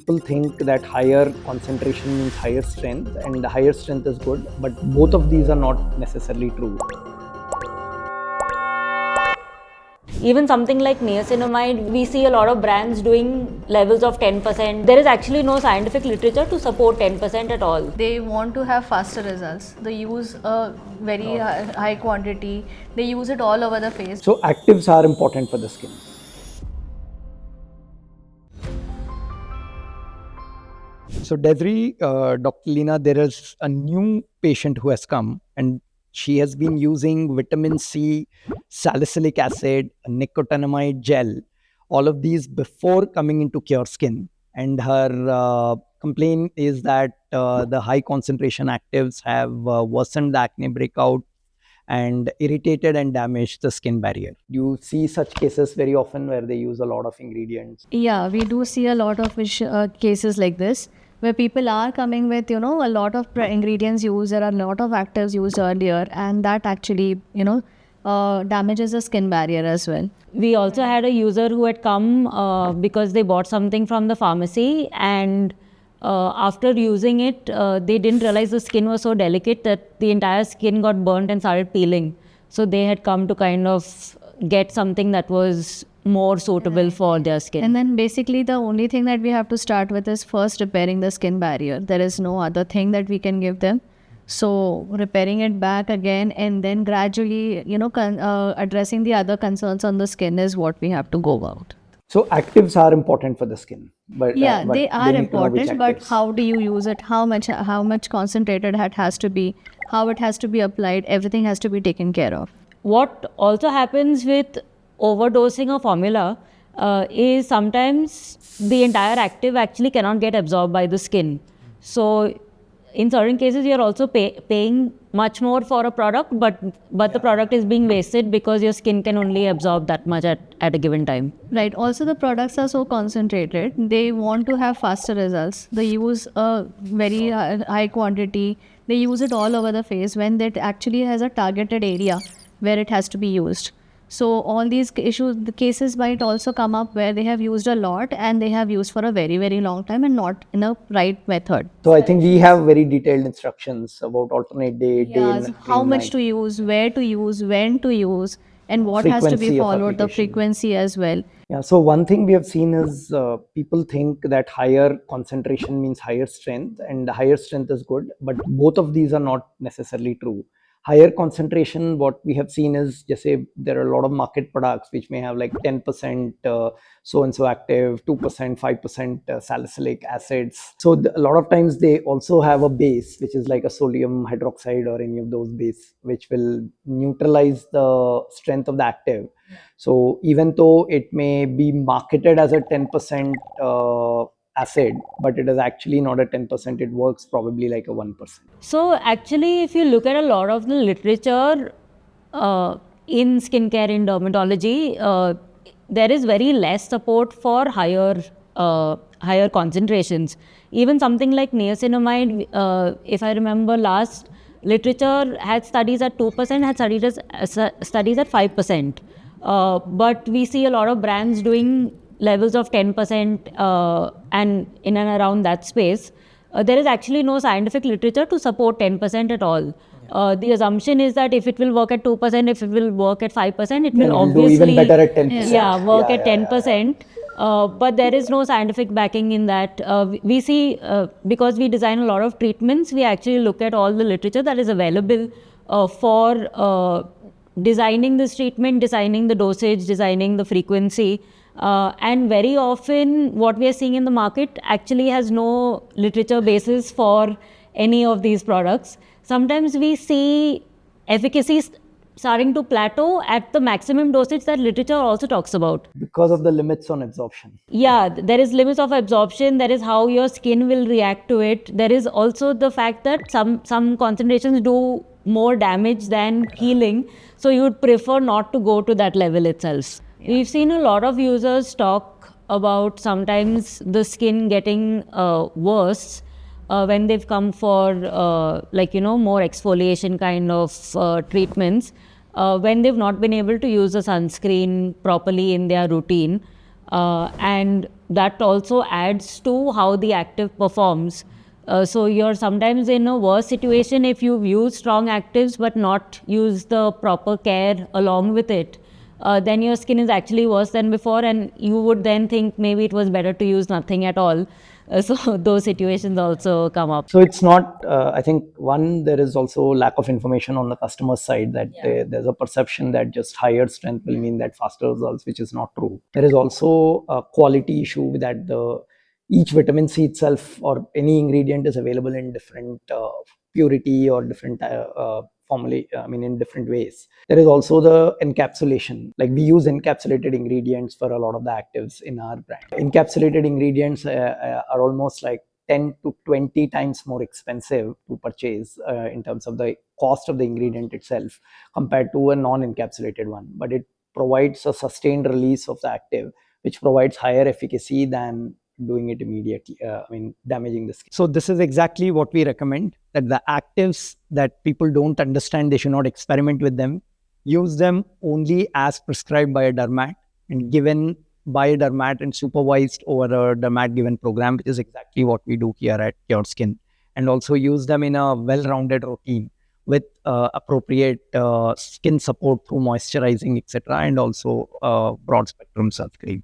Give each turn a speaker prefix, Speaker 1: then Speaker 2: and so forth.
Speaker 1: people think that higher concentration means higher strength, and the higher strength is good, but both of these are not necessarily true.
Speaker 2: Even something like niacinamide, we see a lot of brands doing levels of 10%. There is actually no scientific literature to support 10% at all.
Speaker 3: They want to have faster results. They use a very high quantity. They use it all over the face.
Speaker 1: So actives are important for the skin. So Desiree, Dr. Leena, there is a new patient who has come, and she has been using vitamin C, salicylic acid, nicotinamide gel, all of these before coming into Cureskin. And her complaint is that the high concentration actives have worsened the acne breakout and irritated and damaged the skin barrier. You see such cases very often where they use a lot of ingredients.
Speaker 3: Yeah, we do see a lot of cases like this where people are coming with, a lot of ingredients used. There are a lot of actives used earlier, and that actually, damages the skin barrier as well.
Speaker 2: We also had a user who had come because they bought something from the pharmacy, and after using it, they didn't realize the skin was so delicate that the entire skin got burnt and started peeling. So they had come to kind of get something that was more suitable for their skin.
Speaker 3: And then basically the only thing that we have to start with is first repairing the skin barrier. There is no other thing that we can give them. So repairing it back again, and then gradually, addressing the other concerns on the skin is what we have to go about.
Speaker 1: So actives are important for the skin, but
Speaker 3: but they are important. But
Speaker 1: actives.
Speaker 3: How do you use it? How much concentrated it has to be? How it has to be applied? Everything has to be taken care of.
Speaker 2: What also happens with overdosing a formula is sometimes the entire active actually cannot get absorbed by the skin. So in certain cases, you're also paying much more for a product, but the product is being wasted because your skin can only absorb that much at a given time.
Speaker 3: Right. Also, the products are so concentrated. They want to have faster results. They use a very high quantity. They use it all over the face when that actually has a targeted area where it has to be used. So all these issues, the cases might also come up where they have used a lot and they have used for a very, very long time and not in a right method.
Speaker 1: So I think we have very detailed instructions about alternate day,
Speaker 3: how much to use, where to use, when to use, and what has to be followed, the frequency as well.
Speaker 1: Yeah, so one thing we have seen is people think that higher concentration means higher strength, and higher strength is good, but both of these are not necessarily true. Higher concentration, what we have seen is, just say there are a lot of market products which may have like 10% so and so active, 2%, 5% salicylic acids. So a lot of times they also have a base which is like a sodium hydroxide or any of those base, which will neutralize the strength of the active. So even though it may be marketed as a 10% acid, but it is actually not a 10%, it works probably like a 1%.
Speaker 2: So actually, if you look at a lot of the literature in skincare, in dermatology, there is very less support for higher concentrations. Even something like niacinamide, if I remember, last literature had studies at 2%, had studies at 5%. But we see a lot of brands doing levels of 10% and in and around that space. There is actually no scientific literature to support 10% at all. The assumption is that if it will work at 2%, if it will work at 5%, it will obviously
Speaker 1: do even better at 10%.
Speaker 2: Work at 10%. But there is no scientific backing in that. We see, because we design a lot of treatments, we actually look at all the literature that is available for designing this treatment, designing the dosage, designing the frequency. And very often what we are seeing in the market actually has no literature basis for any of these products. Sometimes we see efficacy starting to plateau at the maximum dosage that literature also talks about.
Speaker 1: Because of the limits on absorption.
Speaker 2: Yeah, there is limits of absorption. There is how your skin will react to it. There is also the fact that some concentrations do more damage than healing. So you would prefer not to go to that level itself. We've seen a lot of users talk about sometimes the skin getting worse when they've come for more exfoliation kind of treatments, when they've not been able to use a sunscreen properly in their routine. and that also adds to how the active performs. So you're sometimes in a worse situation if you've used strong actives but not use the proper care along with it. Then your skin is actually worse than before, and you would then think maybe it was better to use nothing at all. So those situations also come up.
Speaker 1: So it's not, I think, one, there is also lack of information on the customer side, that there's a perception that just higher strength will mean that faster results, which is not true. There is also a quality issue that each vitamin C itself or any ingredient is available in different purity or different formula, I mean, in different ways. There is also the encapsulation. Like, we use encapsulated ingredients for a lot of the actives in our brand. Encapsulated ingredients are almost like 10 to 20 times more expensive to purchase in terms of the cost of the ingredient itself compared to a non-encapsulated one. But it provides a sustained release of the active, which provides higher efficacy than doing it immediately, damaging the skin. So this is exactly what we recommend, that the actives that people don't understand, they should not experiment with them. Use them only as prescribed by a dermat and given by a dermat and supervised over a dermat given program, which is exactly what we do here at Cureskin. And also use them in a well-rounded routine with appropriate skin support through moisturizing, etc., and also broad spectrum sunscreen.